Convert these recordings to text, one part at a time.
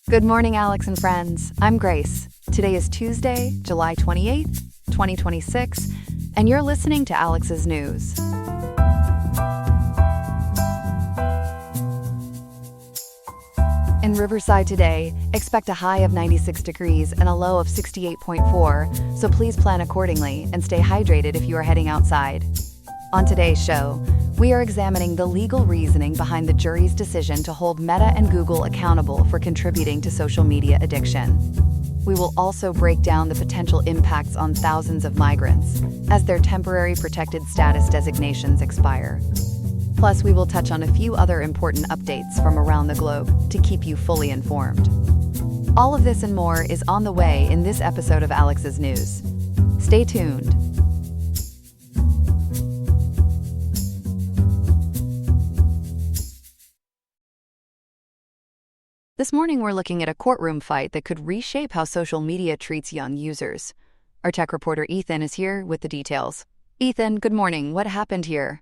Good morning, Alex and friends. I'm Grace. Today is Tuesday, July 28th, 2026, and you're listening to Alex's News. In Riverside today, expect a high of 96 degrees and a low of 68.4, so please plan accordingly and stay hydrated if you are heading outside. On today's show, we are examining the legal reasoning behind the jury's decision to hold Meta and Google accountable for contributing to social media addiction. We will also break down the potential impacts on thousands of migrants as their temporary protected status designations expire. Plus, we will touch on a few other important updates from around the globe to keep you fully informed. All of this and more is on the way in this episode of Alex's News. Stay tuned. This morning, we're looking at a courtroom fight that could reshape how social media treats young users. Our tech reporter Ethan is here with the details. Ethan, good morning. What happened here?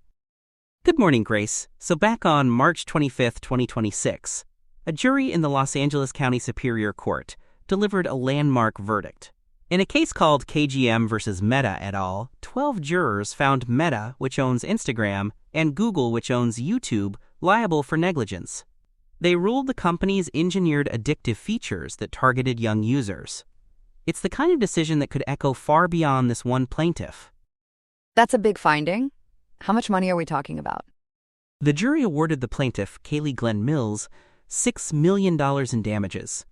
Good morning, Grace. So back on March 25, 2026, a jury in the Los Angeles County Superior Court delivered a landmark verdict. In a case called KGM versus Meta et al., 12 jurors found Meta, which owns Instagram, and Google, which owns YouTube, liable for negligence. They ruled the company's engineered addictive features that targeted young users. It's the kind of decision that could echo far beyond this one plaintiff. That's a big finding. How much money are we talking about? The jury awarded the plaintiff, Kaylee Glenn Mills, $6 million in damages.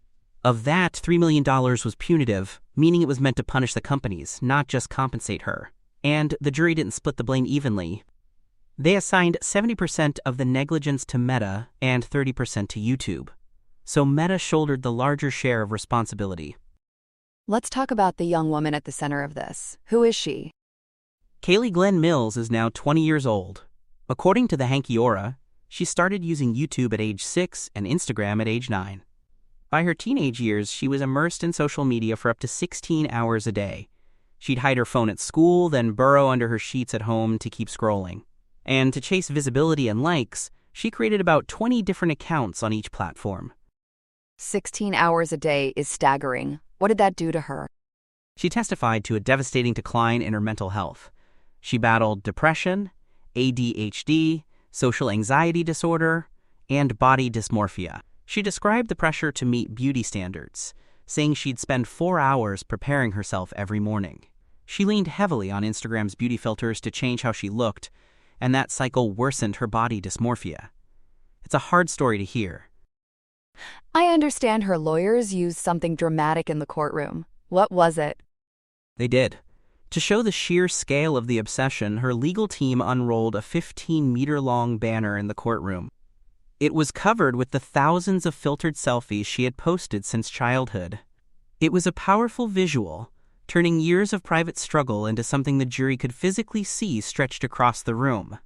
Of that, $3 million was punitive, meaning it was meant to punish the companies, not just compensate her. And the jury didn't split the blame evenly. They assigned 70% of the negligence to Meta and 30% to YouTube. So Meta shouldered the larger share of responsibility. Let's talk about the young woman at the center of this. Who is she? Kaylee Glenn Mills is now 20 years old. According to the Hanky Aura, she started using YouTube at age 6 and Instagram at age 9. By her teenage years, she was immersed in social media for up to 16 hours a day. She'd hide her phone at school, then burrow under her sheets at home to keep scrolling. And to chase visibility and likes, she created about 20 different accounts on each platform. 16 hours a day is staggering. What did that do to her? She testified to a devastating decline in her mental health. She battled depression, ADHD, social anxiety disorder, and body dysmorphia. She described the pressure to meet beauty standards, saying she'd spend 4 hours preparing herself every morning. She leaned heavily on Instagram's beauty filters to change how she looked, and that cycle worsened her body dysmorphia. It's a hard story to hear. I understand her lawyers used something dramatic in the courtroom. What was it? They did. To show the sheer scale of the obsession, her legal team unrolled a 15-meter-long banner in the courtroom. It was covered with the thousands of filtered selfies she had posted since childhood. It was a powerful visual, turning years of private struggle into something the jury could physically see stretched across the room.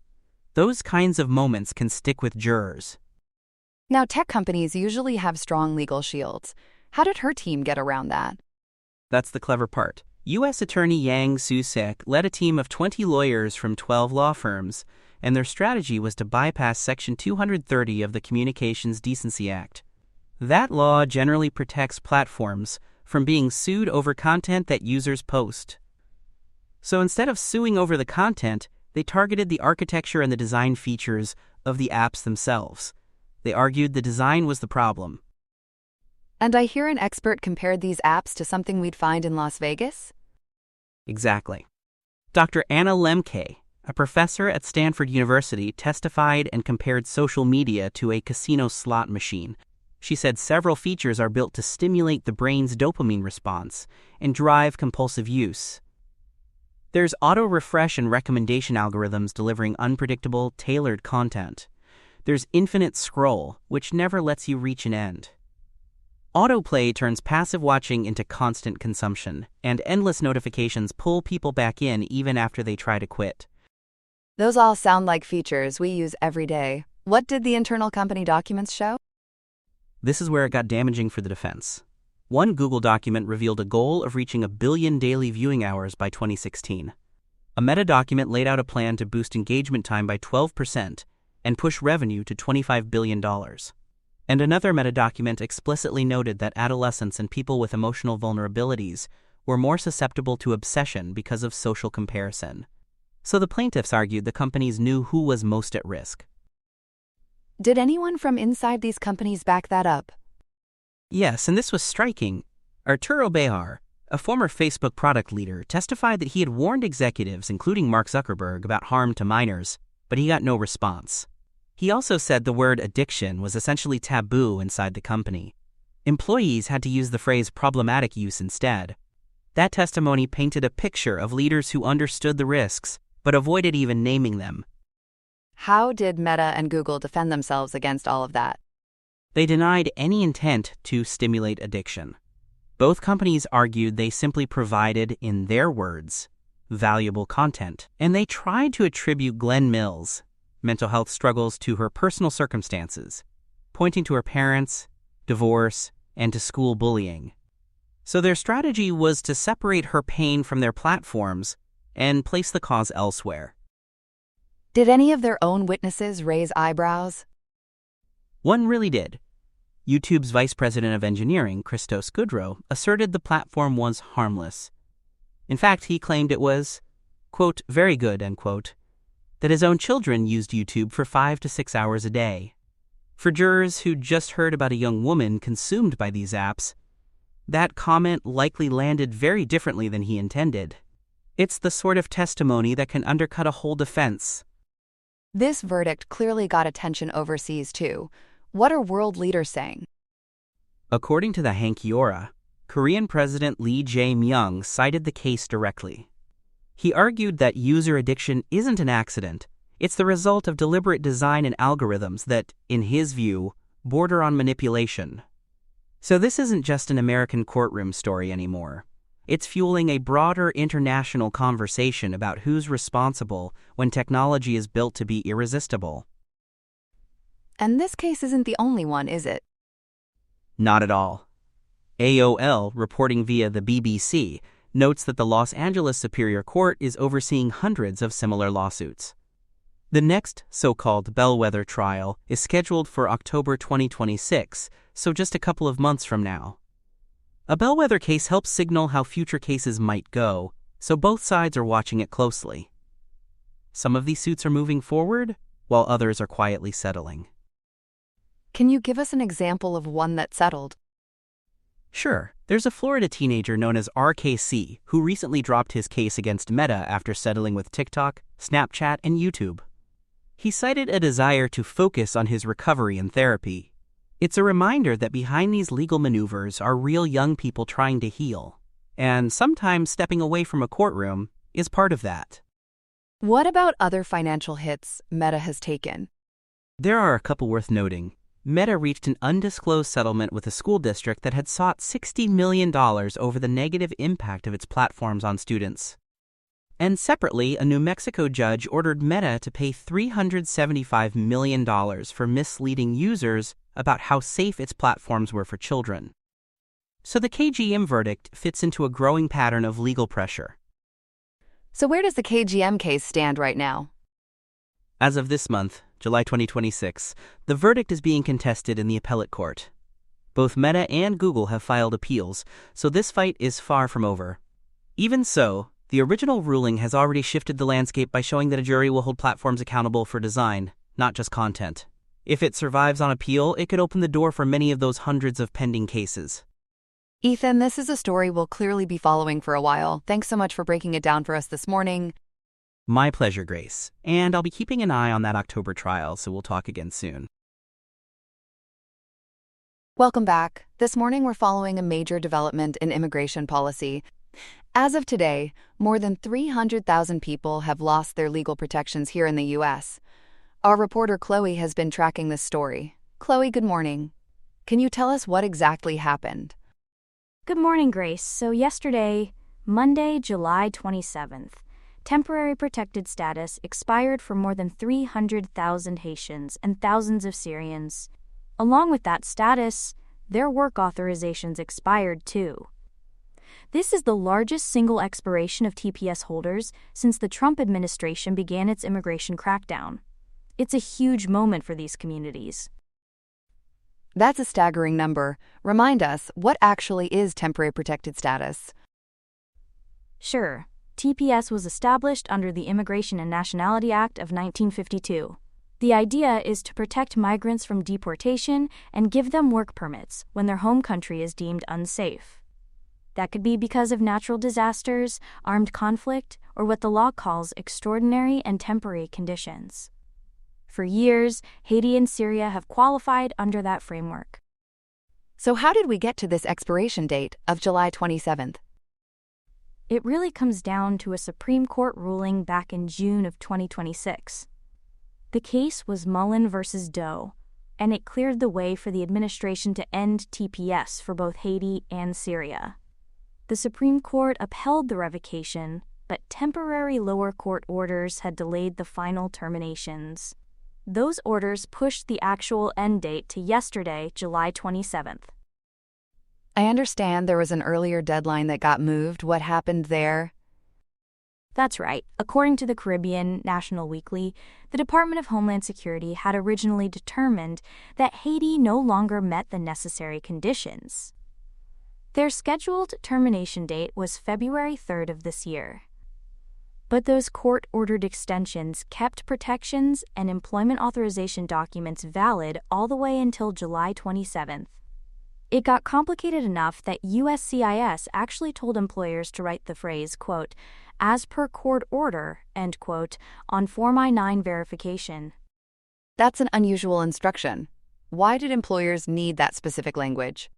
Those kinds of moments can stick with jurors. Now, tech companies usually have strong legal shields. How did her team get around that? That's the clever part. U.S. Attorney Yang Soo-sik led a team of 20 lawyers from 12 law firms, and their strategy was to bypass Section 230 of the Communications Decency Act. That law generally protects platforms from being sued over content that users post. So instead of suing over the content, they targeted the architecture and the design features of the apps themselves. They argued the design was the problem. And I hear an expert compared these apps to something we'd find in Las Vegas? Exactly. Dr. Anna Lemke, a professor at Stanford University, testified and compared social media to a casino slot machine. She said several features are built to stimulate the brain's dopamine response and drive compulsive use. There's auto-refresh and recommendation algorithms delivering unpredictable, tailored content. There's infinite scroll, which never lets you reach an end. Autoplay turns passive watching into constant consumption, and endless notifications pull people back in even after they try to quit. Those all sound like features we use every day. What did the internal company documents show? This is where it got damaging for the defense. One Google document revealed a goal of reaching 1 billion daily viewing hours by 2016. A Meta document laid out a plan to boost engagement time by 12% and push revenue to $25 billion. And another meta-document explicitly noted that adolescents and people with emotional vulnerabilities were more susceptible to obsession because of social comparison. So the plaintiffs argued the companies knew who was most at risk. Did anyone from inside these companies back that up? Yes, and this was striking. Arturo Bejar, a former Facebook product leader, testified that he had warned executives, including Mark Zuckerberg, about harm to minors, but he got no response. He also said the word addiction was essentially taboo inside the company. Employees had to use the phrase problematic use instead. That testimony painted a picture of leaders who understood the risks, but avoided even naming them. How did Meta and Google defend themselves against all of that? They denied any intent to stimulate addiction. Both companies argued they simply provided, in their words, valuable content, and they tried to attribute Glenn Mills' mental health struggles to her personal circumstances, pointing to her parents, divorce, and to school bullying. So their strategy was to separate her pain from their platforms and place the cause elsewhere. Did any of their own witnesses raise eyebrows? One really did. YouTube's vice president of engineering, Christos Goudreau, asserted the platform was harmless. In fact, he claimed it was, quote, very good, end quote, that his own children used YouTube for 5 to 6 hours a day. For jurors who just heard about a young woman consumed by these apps, that comment likely landed very differently than he intended. It's the sort of testimony that can undercut a whole defense. This verdict clearly got attention overseas, too. What are world leaders saying? According to the Hankyoreh, Korean President Lee Jae-myung cited the case directly. He argued that user addiction isn't an accident. It's the result of deliberate design and algorithms that, in his view, border on manipulation. So this isn't just an American courtroom story anymore. It's fueling a broader international conversation about who's responsible when technology is built to be irresistible. And this case isn't the only one, is it? Not at all. AOL, reporting via the BBC, notes that the Los Angeles Superior Court is overseeing hundreds of similar lawsuits. The next so-called bellwether trial is scheduled for October 2026, so just a couple of months from now. A bellwether case helps signal how future cases might go, so both sides are watching it closely. Some of these suits are moving forward, while others are quietly settling. Can you give us an example of one that settled? Sure. There's a Florida teenager known as RKC who recently dropped his case against Meta after settling with TikTok, Snapchat, and YouTube. He cited a desire to focus on his recovery and therapy. It's a reminder that behind these legal maneuvers are real young people trying to heal, and sometimes stepping away from a courtroom is part of that. What about other financial hits Meta has taken? There are a couple worth noting. Meta reached an undisclosed settlement with a school district that had sought $60 million over the negative impact of its platforms on students. And separately, a New Mexico judge ordered Meta to pay $375 million for misleading users about how safe its platforms were for children. So the KGM verdict fits into a growing pattern of legal pressure. So where does the KGM case stand right now? As of this month, July 2026, the verdict is being contested in the appellate court. Both Meta and Google have filed appeals, so this fight is far from over. Even so, the original ruling has already shifted the landscape by showing that a jury will hold platforms accountable for design, not just content. If it survives on appeal, it could open the door for many of those hundreds of pending cases. Ethan, this is a story we'll clearly be following for a while. Thanks so much for breaking it down for us this morning. My pleasure, Grace. And I'll be keeping an eye on that October trial, so we'll talk again soon. Welcome back. This morning we're following a major development in immigration policy. As of today, more than 300,000 people have lost their legal protections here in the U.S. Our reporter Chloe has been tracking this story. Chloe, good morning. Can you tell us what exactly happened? Good morning, Grace. So yesterday, Monday, July 27th, temporary protected status expired for more than 300,000 Haitians and thousands of Syrians. Along with that status, their work authorizations expired too. This is the largest single expiration of TPS holders since the Trump administration began its immigration crackdown. It's a huge moment for these communities. That's a staggering number. Remind us, what actually is temporary protected status? Sure, TPS was established under the Immigration and Nationality Act of 1952. The idea is to protect migrants from deportation and give them work permits when their home country is deemed unsafe. That could be because of natural disasters, armed conflict, or what the law calls extraordinary and temporary conditions. For years, Haiti and Syria have qualified under that framework. So how did we get to this expiration date of July 27th? It really comes down to a Supreme Court ruling back in June of 2026. The case was Mullen versus Doe, and it cleared the way for the administration to end TPS for both Haiti and Syria. The Supreme Court upheld the revocation, but temporary lower court orders had delayed the final terminations. Those orders pushed the actual end date to yesterday, July 27th. I understand there was an earlier deadline that got moved. What happened there? That's right. According to the Caribbean National Weekly, the Department of Homeland Security had originally determined that Haiti no longer met the necessary conditions. Their scheduled termination date was February 3rd of this year. But those court-ordered extensions kept protections and employment authorization documents valid all the way until July 27th. It got complicated enough that USCIS actually told employers to write the phrase, quote, as per court order, end quote, on Form I-9 verification. That's an unusual instruction. Why did employers need that specific language?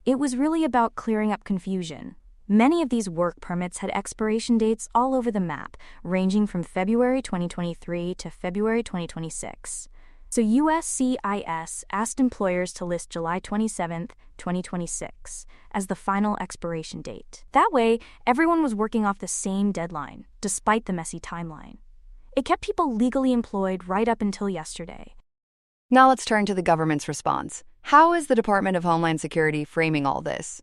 It was really about clearing up confusion. Many of these work permits had expiration dates all over the map, ranging from February 2023 to February 2026. So USCIS asked employers to list July 27, 2026, as the final expiration date. That way, everyone was working off the same deadline, despite the messy timeline. It kept people legally employed right up until yesterday. Now let's turn to the government's response. How is the Department of Homeland Security framing all this?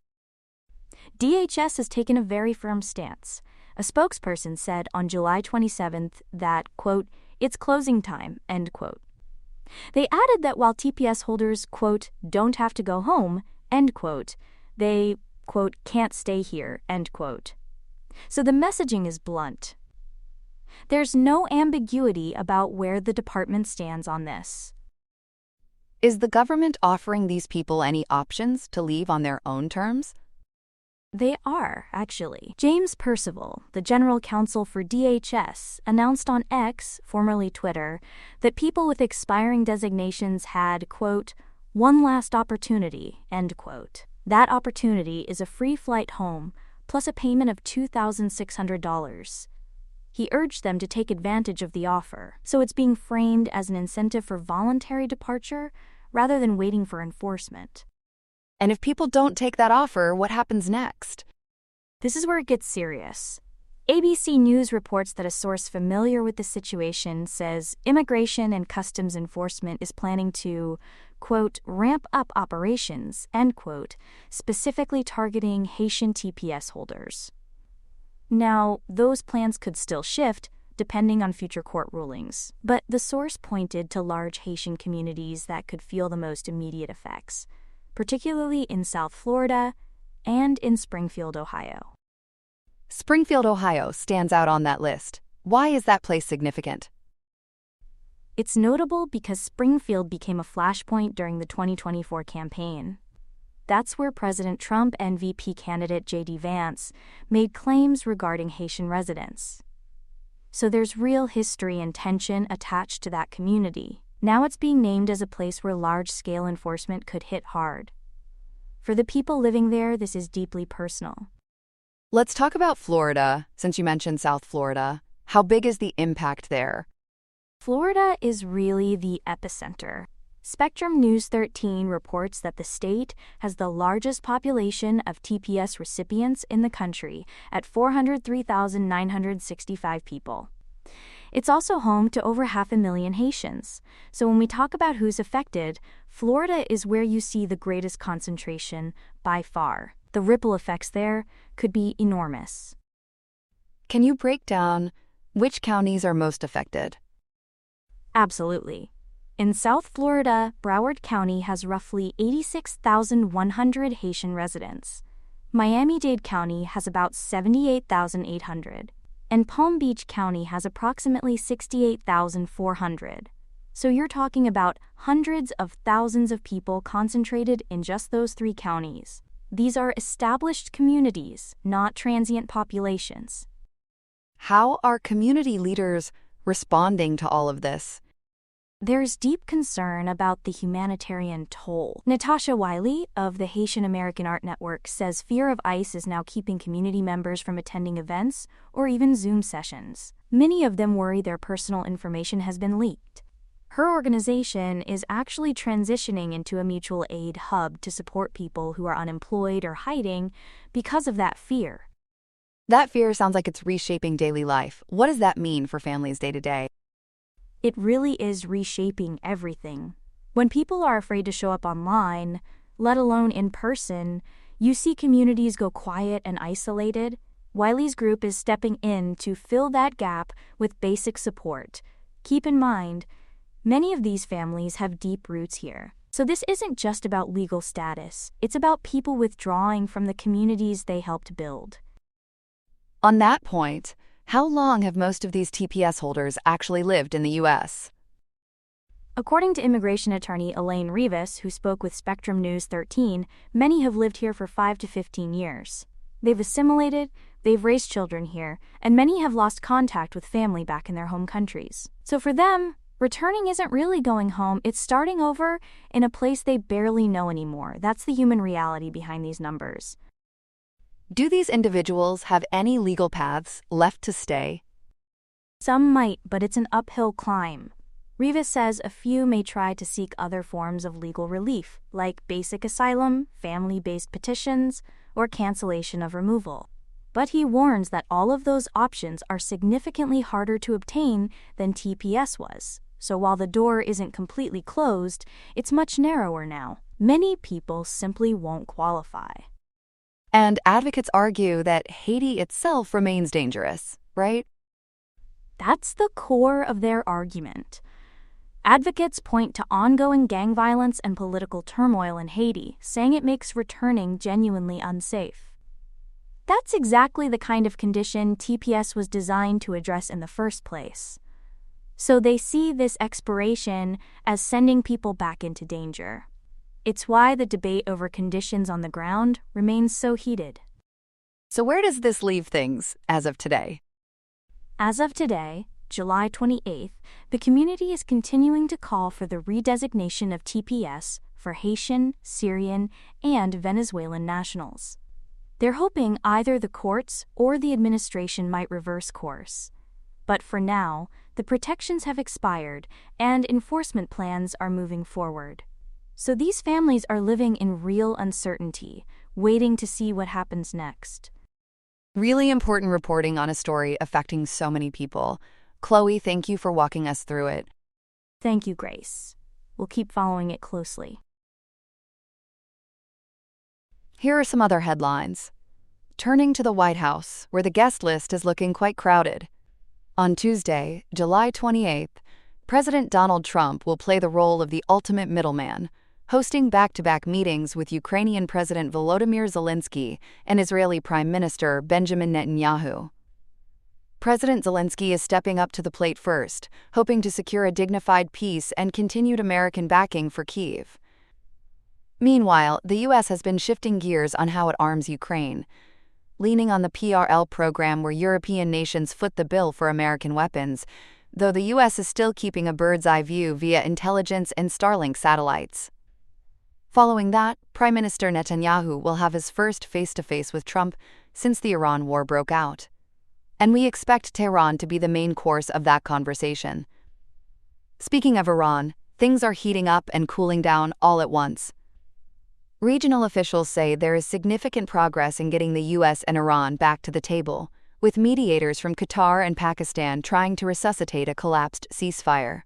DHS has taken a very firm stance. A spokesperson said on July 27th that, quote, it's closing time, end quote. They added that while TPS holders, quote, don't have to go home, end quote, they, quote, can't stay here, end quote. So the messaging is blunt. There's no ambiguity about where the department stands on this. Is the government offering these people any options to leave on their own terms? They are, actually. James Percival, the general counsel for DHS, announced on X, formerly Twitter, that people with expiring designations had, quote, one last opportunity, end quote. That opportunity is a free flight home, plus a payment of $2,600. He urged them to take advantage of the offer, so it's being framed as an incentive for voluntary departure rather than waiting for enforcement. And if people don't take that offer, what happens next? This is where it gets serious. ABC News reports that a source familiar with the situation says Immigration and Customs Enforcement is planning to, quote, ramp up operations, end quote, specifically targeting Haitian TPS holders. Now, those plans could still shift, depending on future court rulings, but the source pointed to large Haitian communities that could feel the most immediate effects, particularly in South Florida and in Springfield, Ohio. Springfield, Ohio stands out on that list. Why is that place significant? It's notable because Springfield became a flashpoint during the 2024 campaign. That's where President Trump and VP candidate J.D. Vance made claims regarding Haitian residents. So there's real history and tension attached to that community. Now it's being named as a place where large-scale enforcement could hit hard. For the people living there, this is deeply personal. Let's talk about Florida, since you mentioned South Florida. How big is the impact there? Florida is really the epicenter. Spectrum News 13 reports that the state has the largest population of TPS recipients in the country at 403,965 people. It's also home to over 500,000 Haitians. So when we talk about who's affected, Florida is where you see the greatest concentration by far. The ripple effects there could be enormous. Can you break down which counties are most affected? Absolutely. In South Florida, Broward County has roughly 86,100 Haitian residents. Miami-Dade County has about 78,800. And Palm Beach County has approximately 68,400. So you're talking about hundreds of thousands of people concentrated in just those 3 counties. These are established communities, not transient populations. How are community leaders responding to all of this? There's deep concern about the humanitarian toll. Natasha Wiley of the Haitian American Art Network says fear of ICE is now keeping community members from attending events or even Zoom sessions. Many of them worry their personal information has been leaked. Her organization is actually transitioning into a mutual aid hub to support people who are unemployed or hiding because of that fear. That fear sounds like it's reshaping daily life. What does that mean for families day to day? It really is reshaping everything. When people are afraid to show up online, let alone in person, you see communities go quiet and isolated. Wiley's group is stepping in to fill that gap with basic support. Keep in mind, many of these families have deep roots here. So this isn't just about legal status. It's about people withdrawing from the communities they helped build. On that point, how long have most of these TPS holders actually lived in the U.S.? According to immigration attorney Elaine Rivas, who spoke with Spectrum News 13, many have lived here for 5 to 15 years. They've assimilated, they've raised children here, and many have lost contact with family back in their home countries. So for them, returning isn't really going home, it's starting over in a place they barely know anymore. That's the human reality behind these numbers. Do these individuals have any legal paths left to stay? Some might, but it's an uphill climb. Rivas says a few may try to seek other forms of legal relief, like basic asylum, family-based petitions, or cancellation of removal. But he warns that all of those options are significantly harder to obtain than TPS was. So while the door isn't completely closed, it's much narrower now. Many people simply won't qualify. And advocates argue that Haiti itself remains dangerous, right? That's the core of their argument. Advocates point to ongoing gang violence and political turmoil in Haiti, saying it makes returning genuinely unsafe. That's exactly the kind of condition TPS was designed to address in the first place. So they see this expiration as sending people back into danger. It's why the debate over conditions on the ground remains so heated. So where does this leave things as of today? As of today, July 28th, the community is continuing to call for the redesignation of TPS for Haitian, Syrian, and Venezuelan nationals. They're hoping either the courts or the administration might reverse course. But for now, the protections have expired and enforcement plans are moving forward. So these families are living in real uncertainty, waiting to see what happens next. Really important reporting on a story affecting so many people. Chloe, thank you for walking us through it. Thank you, Grace. We'll keep following it closely. Here are some other headlines. Turning to the White House, where the guest list is looking quite crowded. On Tuesday, July 28th, President Donald Trump will play the role of the ultimate middleman, hosting back-to-back meetings with Ukrainian President Volodymyr Zelensky and Israeli Prime Minister Benjamin Netanyahu. President Zelensky is stepping up to the plate first, hoping to secure a dignified peace and continued American backing for Kyiv. Meanwhile, the U.S. has been shifting gears on how it arms Ukraine, leaning on the PRL program where European nations foot the bill for American weapons, though the U.S. is still keeping a bird's-eye view via intelligence and Starlink satellites. Following that, Prime Minister Netanyahu will have his first face-to-face with Trump since the Iran war broke out. And we expect Tehran to be the main course of that conversation. Speaking of Iran, things are heating up and cooling down all at once. Regional officials say there is significant progress in getting the U.S. and Iran back to the table, with mediators from Qatar and Pakistan trying to resuscitate a collapsed ceasefire.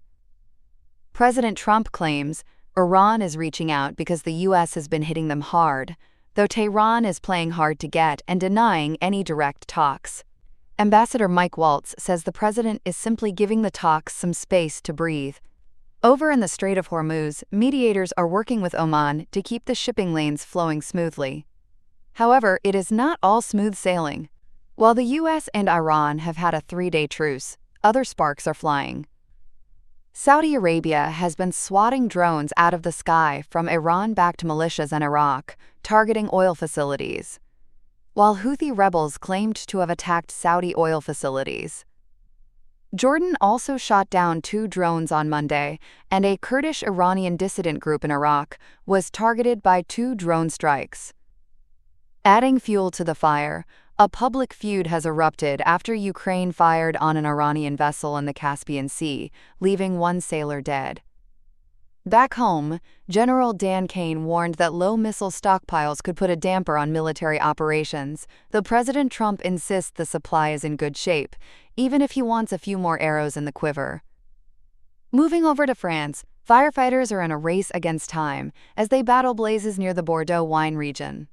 President Trump claims Iran is reaching out because the U.S. has been hitting them hard, though Tehran is playing hard to get and denying any direct talks. Ambassador Mike Waltz says the president is simply giving the talks some space to breathe. Over in the Strait of Hormuz, mediators are working with Oman to keep the shipping lanes flowing smoothly. However, it is not all smooth sailing. While the US and Iran have had a 3-day truce, other sparks are flying. Saudi Arabia has been swatting drones out of the sky from Iran-backed militias in Iraq, targeting oil facilities, while Houthi rebels claimed to have attacked Saudi oil facilities. Jordan also shot down 2 drones on Monday, and a Kurdish-Iranian dissident group in Iraq was targeted by 2 drone strikes. Adding fuel to the fire, a public feud has erupted after Ukraine fired on an Iranian vessel in the Caspian Sea, leaving 1 sailor dead. Back home, General Dan Kane warned that low missile stockpiles could put a damper on military operations, though President Trump insists the supply is in good shape, even if he wants a few more arrows in the quiver. Moving over to France, firefighters are in a race against time as they battle blazes near the Bordeaux wine region.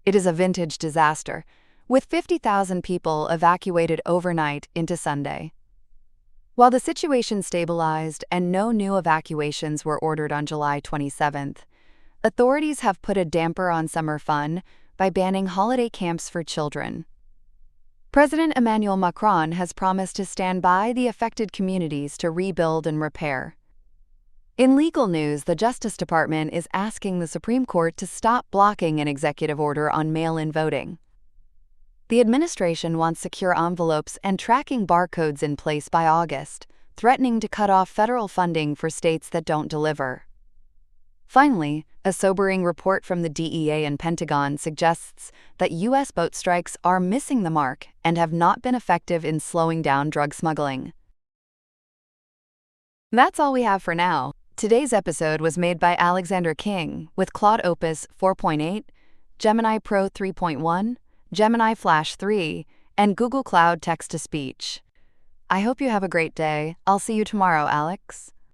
It is a vintage disaster, with 50,000 people evacuated overnight into Sunday. While the situation stabilized and no new evacuations were ordered on July 27th, authorities have put a damper on summer fun by banning holiday camps for children. President Emmanuel Macron has promised to stand by the affected communities to rebuild and repair. In legal news, the Justice Department is asking the Supreme Court to stop blocking an executive order on mail-in voting. The administration wants secure envelopes and tracking barcodes in place by August, threatening to cut off federal funding for states that don't deliver. Finally, a sobering report from the DEA and Pentagon suggests that U.S. boat strikes are missing the mark and have not been effective in slowing down drug smuggling. That's all we have for now. Today's episode was made by Alexander King with Claude Opus 4.8, Gemini Pro 3.1, Gemini Flash 3, and Google Cloud Text-to-Speech. I hope you have a great day. I'll see you tomorrow, Alex.